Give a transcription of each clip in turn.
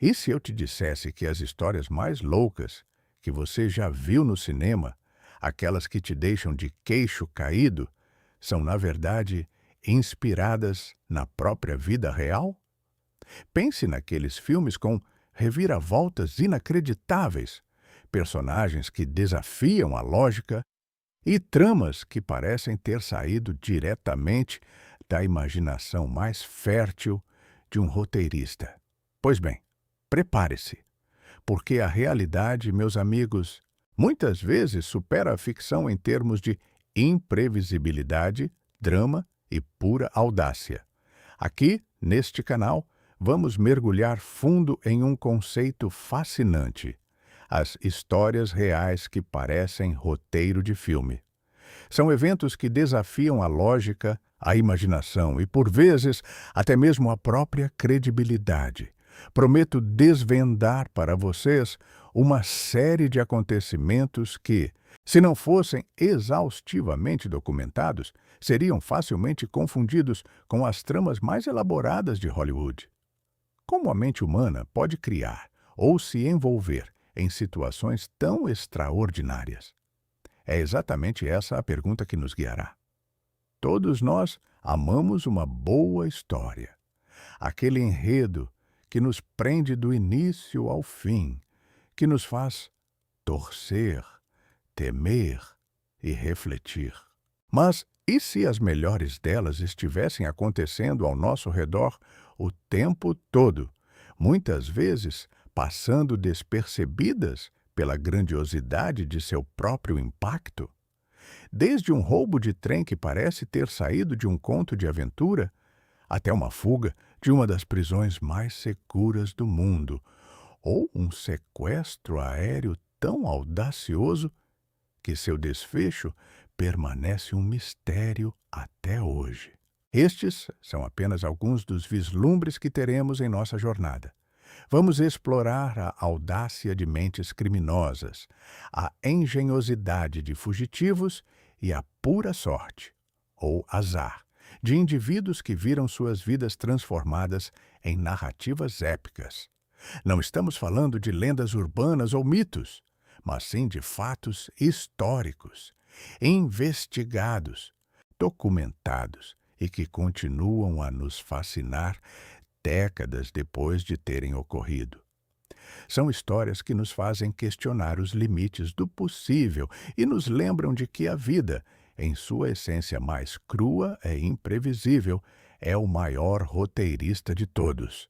E se eu te dissesse que as histórias mais loucas que você já viu no cinema, aquelas que te deixam de queixo caído, são, na verdade, inspiradas na própria vida real? Pense naqueles filmes com reviravoltas inacreditáveis, personagens que desafiam a lógica e tramas que parecem ter saído diretamente da imaginação mais fértil de um roteirista. Pois bem, prepare-se, porque a realidade, meus amigos, muitas vezes supera a ficção em termos de imprevisibilidade, drama e pura audácia. Aqui, neste canal, vamos mergulhar fundo em um conceito fascinante: as histórias reais que parecem roteiro de filme. São eventos que desafiam a lógica, a imaginação e, por vezes, até mesmo a própria credibilidade. Prometo desvendar para vocês uma série de acontecimentos que, se não fossem exaustivamente documentados, seriam facilmente confundidos com as tramas mais elaboradas de Hollywood. Como a mente humana pode criar ou se envolver em situações tão extraordinárias? É exatamente essa a pergunta que nos guiará. Todos nós amamos uma boa história, aquele enredo que nos prende do início ao fim, que nos faz torcer, temer e refletir. Mas e se as melhores delas estivessem acontecendo ao nosso redor o tempo todo, muitas vezes passando despercebidas pela grandiosidade de seu próprio impacto? Desde um roubo de trem que parece ter saído de um conto de aventura, até uma fuga de uma das prisões mais seguras do mundo, ou um sequestro aéreo tão audacioso que seu desfecho permanece um mistério até hoje. Estes são apenas alguns dos vislumbres que teremos em nossa jornada. Vamos explorar a audácia de mentes criminosas, a engenhosidade de fugitivos e a pura sorte, ou azar, de indivíduos que viram suas vidas transformadas em narrativas épicas. Não estamos falando de lendas urbanas ou mitos, mas sim de fatos históricos, investigados, documentados e que continuam a nos fascinar décadas depois de terem ocorrido. São histórias que nos fazem questionar os limites do possível e nos lembram de que a vida, em sua essência mais crua e imprevisível, é o maior roteirista de todos.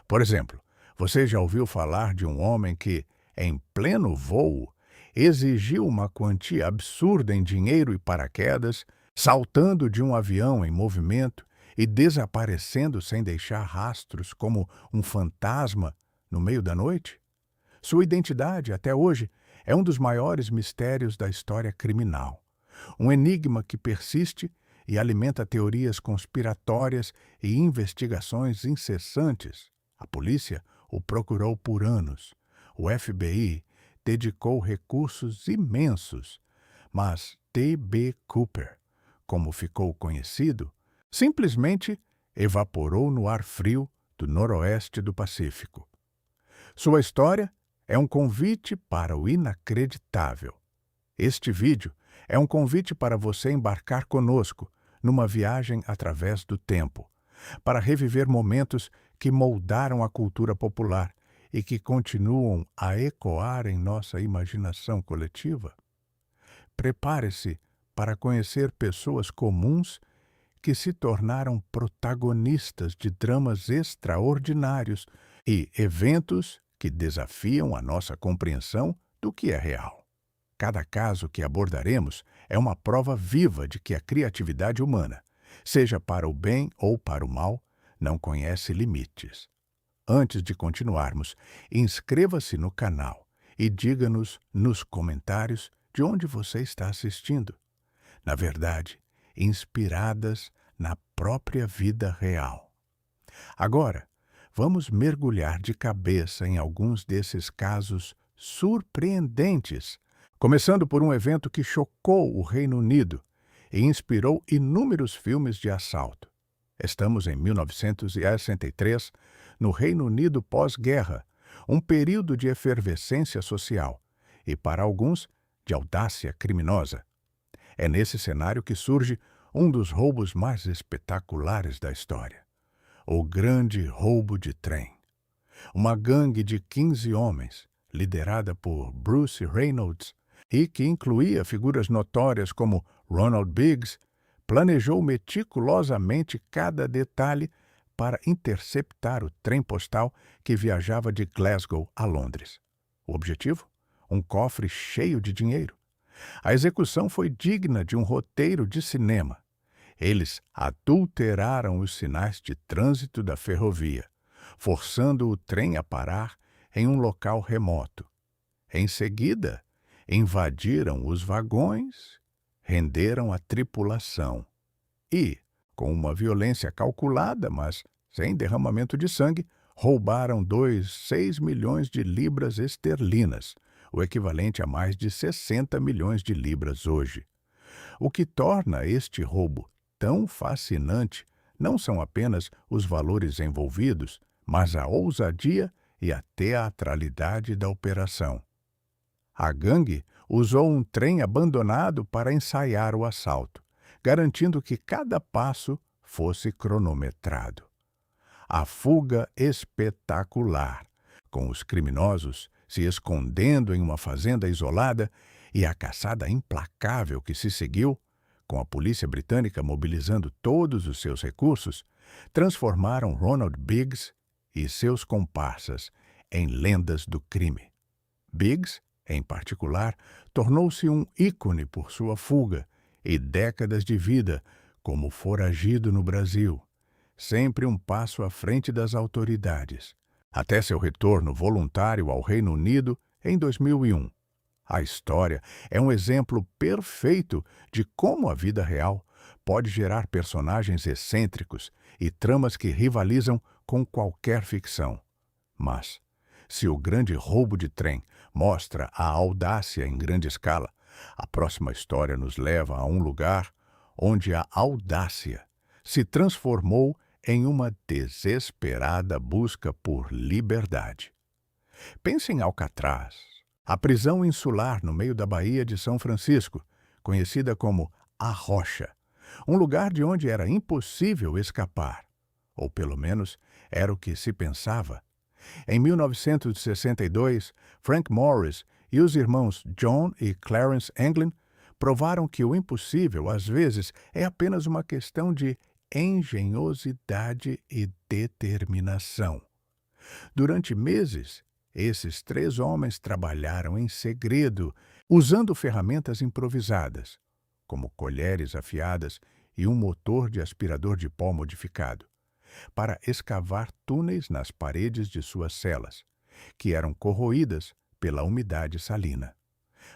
Por exemplo, você já ouviu falar de um homem que, em pleno voo, exigiu uma quantia absurda em dinheiro e paraquedas, saltando de um avião em movimento e desaparecendo sem deixar rastros como um fantasma no meio da noite? Sua identidade, até hoje, é um dos maiores mistérios da história criminal. Um enigma que persiste e alimenta teorias conspiratórias e investigações incessantes. A polícia o procurou por anos. O FBI dedicou recursos imensos. Mas D.B. Cooper, como ficou conhecido, simplesmente evaporou no ar frio do noroeste do Pacífico. Sua história é um convite para o inacreditável. Este vídeo é um convite para você embarcar conosco numa viagem através do tempo, para reviver momentos que moldaram a cultura popular e que continuam a ecoar em nossa imaginação coletiva. Prepare-se para conhecer pessoas comuns que se tornaram protagonistas de dramas extraordinários e eventos que desafiam a nossa compreensão do que é real. Cada caso que abordaremos é uma prova viva de que a criatividade humana, seja para o bem ou para o mal, não conhece limites. Antes de continuarmos, inscreva-se no canal e diga-nos nos comentários de onde você está assistindo. Na verdade, inspiradas na própria vida real. Agora, vamos mergulhar de cabeça em alguns desses casos surpreendentes, começando por um evento que chocou o Reino Unido e inspirou inúmeros filmes de assalto. Estamos em 1963, no Reino Unido pós-guerra, um período de efervescência social e, para alguns, de audácia criminosa. É nesse cenário que surge um dos roubos mais espetaculares da história: o Grande Roubo de Trem. Uma gangue de 15 homens, liderada por Bruce Reynolds e que incluía figuras notórias como Ronald Biggs, planejou meticulosamente cada detalhe para interceptar o trem postal que viajava de Glasgow a Londres. O objetivo? Um cofre cheio de dinheiro. A execução foi digna de um roteiro de cinema. Eles adulteraram os sinais de trânsito da ferrovia, forçando o trem a parar em um local remoto. Em seguida, invadiram os vagões, renderam a tripulação e, com uma violência calculada, mas sem derramamento de sangue, roubaram 6 milhões de libras esterlinas, o equivalente a mais de 60 milhões de libras hoje. O que torna este roubo tão fascinante não são apenas os valores envolvidos, mas a ousadia e a teatralidade da operação. A gangue usou um trem abandonado para ensaiar o assalto, garantindo que cada passo fosse cronometrado. A fuga espetacular, com os criminosos se escondendo em uma fazenda isolada, e a caçada implacável que se seguiu, com a polícia britânica mobilizando todos os seus recursos, transformaram Ronald Biggs e seus comparsas em lendas do crime. Biggs, em particular, tornou-se um ícone por sua fuga e décadas de vida como foragido no Brasil, sempre um passo à frente das autoridades, até seu retorno voluntário ao Reino Unido em 2001. A história é um exemplo perfeito de como a vida real pode gerar personagens excêntricos e tramas que rivalizam com qualquer ficção. Mas, se o Grande Roubo de Trem mostra a audácia em grande escala, a próxima história nos leva a um lugar onde a audácia se transformou em uma desesperada busca por liberdade. Pense em Alcatraz, a prisão insular no meio da Baía de São Francisco, conhecida como A Rocha, um lugar de onde era impossível escapar, ou pelo menos era o que se pensava. Em 1962, Frank Morris e os irmãos John e Clarence Anglin provaram que o impossível, às vezes, é apenas uma questão de engenhosidade e determinação. Durante meses, esses 3 homens trabalharam em segredo, usando ferramentas improvisadas, como colheres afiadas e um motor de aspirador de pó modificado, para escavar túneis nas paredes de suas celas, que eram corroídas pela umidade salina.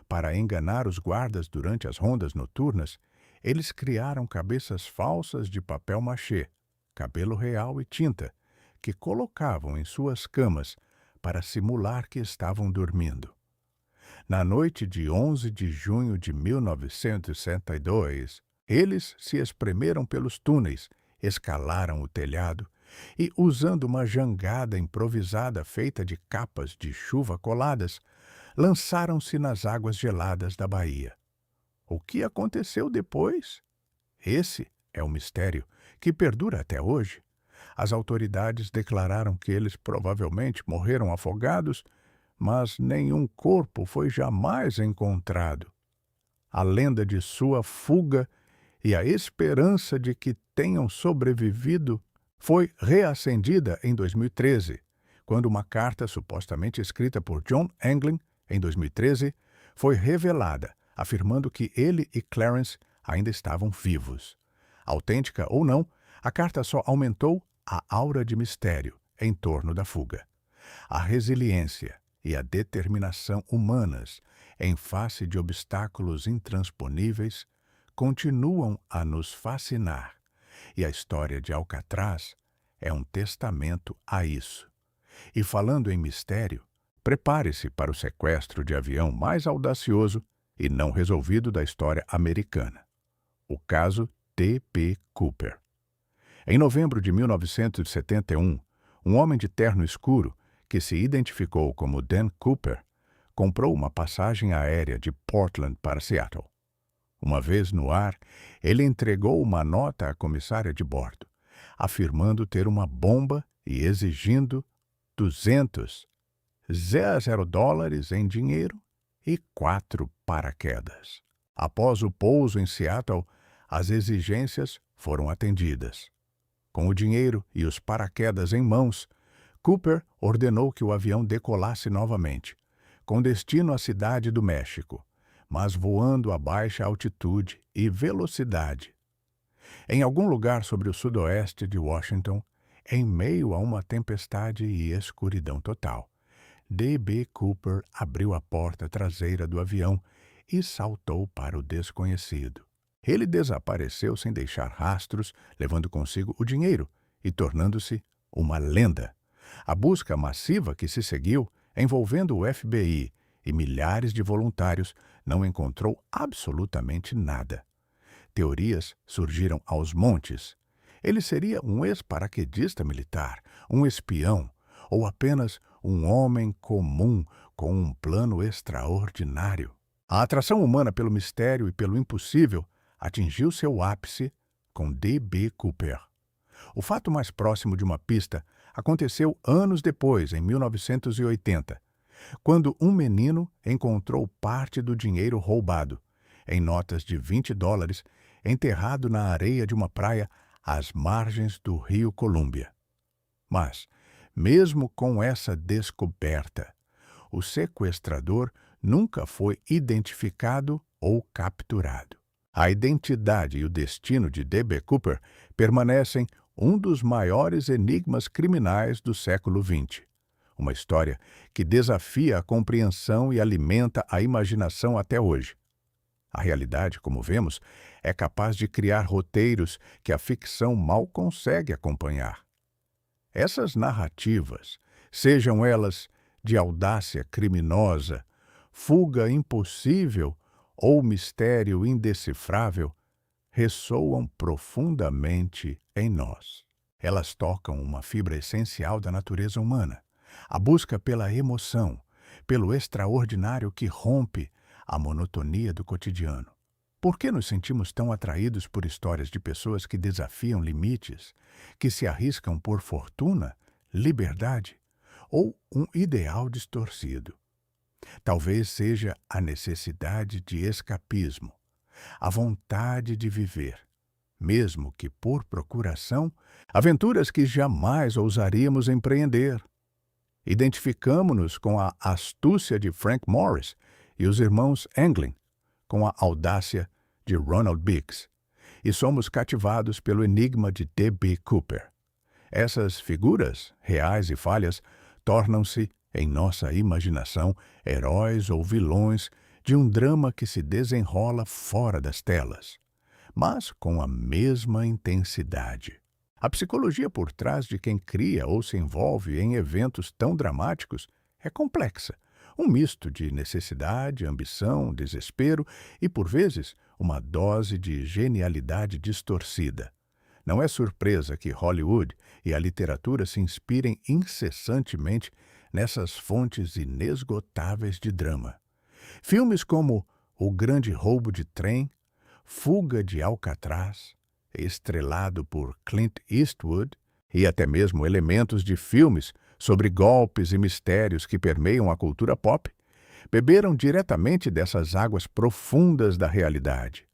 Para enganar os guardas durante as rondas noturnas, eles criaram cabeças falsas de papel machê, cabelo real e tinta, que colocavam em suas camas para simular que estavam dormindo. Na noite de 11 de junho de 1962, eles se espremeram pelos túneis, escalaram o telhado e, usando uma jangada improvisada feita de capas de chuva coladas, lançaram-se nas águas geladas da baía. O que aconteceu depois? Esse é um mistério que perdura até hoje. As autoridades declararam que eles provavelmente morreram afogados, mas nenhum corpo foi jamais encontrado. A lenda de sua fuga e a esperança de que tenham sobrevivido foi reacendida em 2013, quando uma carta supostamente escrita por John Anglin, em 2013, foi revelada, afirmando que ele e Clarence ainda estavam vivos. Autêntica ou não, a carta só aumentou a aura de mistério em torno da fuga. A resiliência e a determinação humanas em face de obstáculos intransponíveis continuam a nos fascinar, e a história de Alcatraz é um testamento a isso. E falando em mistério, prepare-se para o sequestro de avião mais audacioso e não resolvido da história americana: o caso T.P. Cooper. Em novembro de 1971, um homem de terno escuro, que se identificou como Dan Cooper, comprou uma passagem aérea de Portland para Seattle. Uma vez no ar, ele entregou uma nota à comissária de bordo, afirmando ter uma bomba e exigindo $200 em dinheiro e 4 paraquedas. Após o pouso em Seattle, as exigências foram atendidas. Com o dinheiro e os paraquedas em mãos, Cooper ordenou que o avião decolasse novamente, com destino à cidade do México, mas voando a baixa altitude e velocidade. Em algum lugar sobre o sudoeste de Washington, em meio a uma tempestade e escuridão total, D.B. Cooper abriu a porta traseira do avião e saltou para o desconhecido. Ele desapareceu sem deixar rastros, levando consigo o dinheiro e tornando-se uma lenda. A busca massiva que se seguiu, envolvendo o FBI e milhares de voluntários, não encontrou absolutamente nada. Teorias surgiram aos montes. Ele seria um ex-paraquedista militar, um espião, ou apenas um homem comum com um plano extraordinário. A atração humana pelo mistério e pelo impossível atingiu seu ápice com D.B. Cooper. O fato mais próximo de uma pista aconteceu anos depois, em 1980, quando um menino encontrou parte do dinheiro roubado, em notas de $20, enterrado na areia de uma praia às margens do rio Columbia. Mas, mesmo com essa descoberta, o sequestrador nunca foi identificado ou capturado. A identidade e o destino de D.B. Cooper permanecem um dos maiores enigmas criminais do século XX. Uma história que desafia a compreensão e alimenta a imaginação até hoje. A realidade, como vemos, é capaz de criar roteiros que a ficção mal consegue acompanhar. Essas narrativas, sejam elas de audácia criminosa, fuga impossível ou mistério indecifrável, ressoam profundamente em nós. Elas tocam uma fibra essencial da natureza humana, a busca pela emoção, pelo extraordinário que rompe a monotonia do cotidiano. Por que nos sentimos tão atraídos por histórias de pessoas que desafiam limites, que se arriscam por fortuna, liberdade ou um ideal distorcido? Talvez seja a necessidade de escapismo, a vontade de viver, mesmo que por procuração, aventuras que jamais ousaríamos empreender. Identificamo-nos com a astúcia de Frank Morris e os irmãos Anglin, com a audácia de Ronald Biggs, e somos cativados pelo enigma de D.B. Cooper. Essas figuras, reais e falhas, tornam-se, em nossa imaginação, heróis ou vilões de um drama que se desenrola fora das telas, mas com a mesma intensidade. A psicologia por trás de quem cria ou se envolve em eventos tão dramáticos é complexa, um misto de necessidade, ambição, desespero e, por vezes, uma dose de genialidade distorcida. Não é surpresa que Hollywood e a literatura se inspirem incessantemente nessas fontes inesgotáveis de drama. Filmes como O Grande Roubo de Trem, Fuga de Alcatraz, estrelado por Clint Eastwood, e até mesmo elementos de filmes sobre golpes e mistérios que permeiam a cultura pop, beberam diretamente dessas águas profundas da realidade.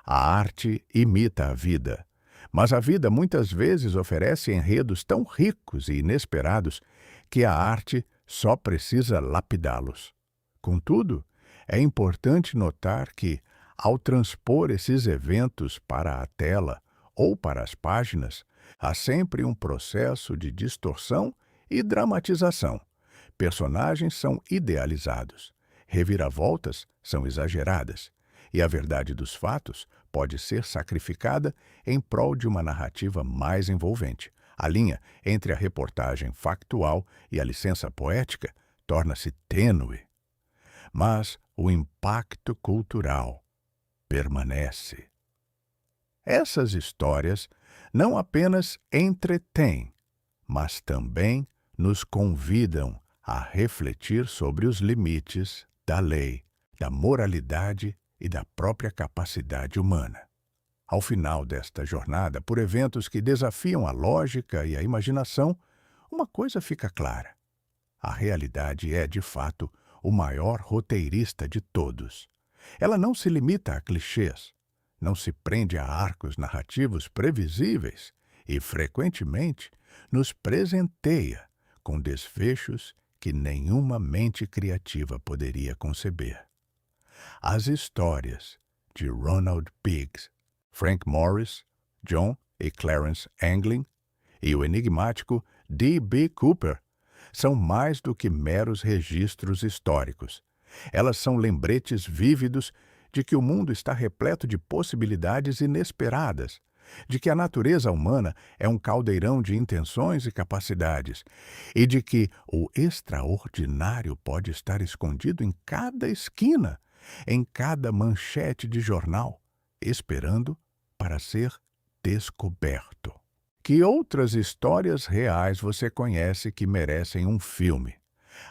A arte imita a vida, mas a vida muitas vezes oferece enredos tão ricos e inesperados que a arte só precisa lapidá-los. Contudo, é importante notar que, ao transpor esses eventos para a tela ou para as páginas, há sempre um processo de distorção e dramatização. Personagens são idealizados, reviravoltas são exageradas, e a verdade dos fatos pode ser sacrificada em prol de uma narrativa mais envolvente. A linha entre a reportagem factual e a licença poética torna-se tênue. Mas o impacto cultural permanece. Essas histórias não apenas entretêm, mas também nos convidam a refletir sobre os limites da lei, da moralidade e da própria capacidade humana. Ao final desta jornada, por eventos que desafiam a lógica e a imaginação, uma coisa fica clara: a realidade é, de fato, o maior roteirista de todos. Ela não se limita a clichês, não se prende a arcos narrativos previsíveis e, frequentemente, nos presenteia com desfechos que nenhuma mente criativa poderia conceber. As histórias de Ronald Biggs, Frank Morris, John e Clarence Anglin e o enigmático D.B. Cooper são mais do que meros registros históricos. Elas são lembretes vívidos de que o mundo está repleto de possibilidades inesperadas, de que a natureza humana é um caldeirão de intenções e capacidades, e de que o extraordinário pode estar escondido em cada esquina, em cada manchete de jornal, esperando para ser descoberto. Que outras histórias reais você conhece que merecem um filme?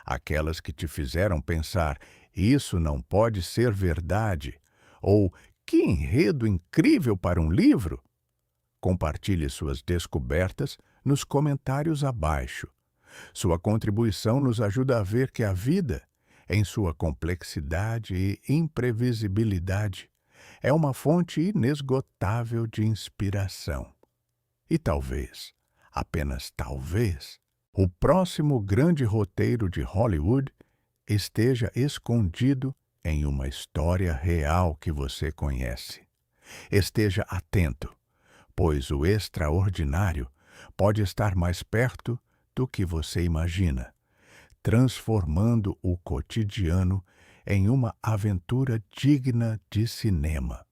Aquelas que te fizeram pensar, isso não pode ser verdade, ou que enredo incrível para um livro? Compartilhe suas descobertas nos comentários abaixo. Sua contribuição nos ajuda a ver que a vida, em sua complexidade e imprevisibilidade, é uma fonte inesgotável de inspiração. E talvez, apenas talvez, o próximo grande roteiro de Hollywood esteja escondido em uma história real que você conhece. Esteja atento, pois o extraordinário pode estar mais perto do que você imagina, transformando o cotidiano em uma aventura digna de cinema.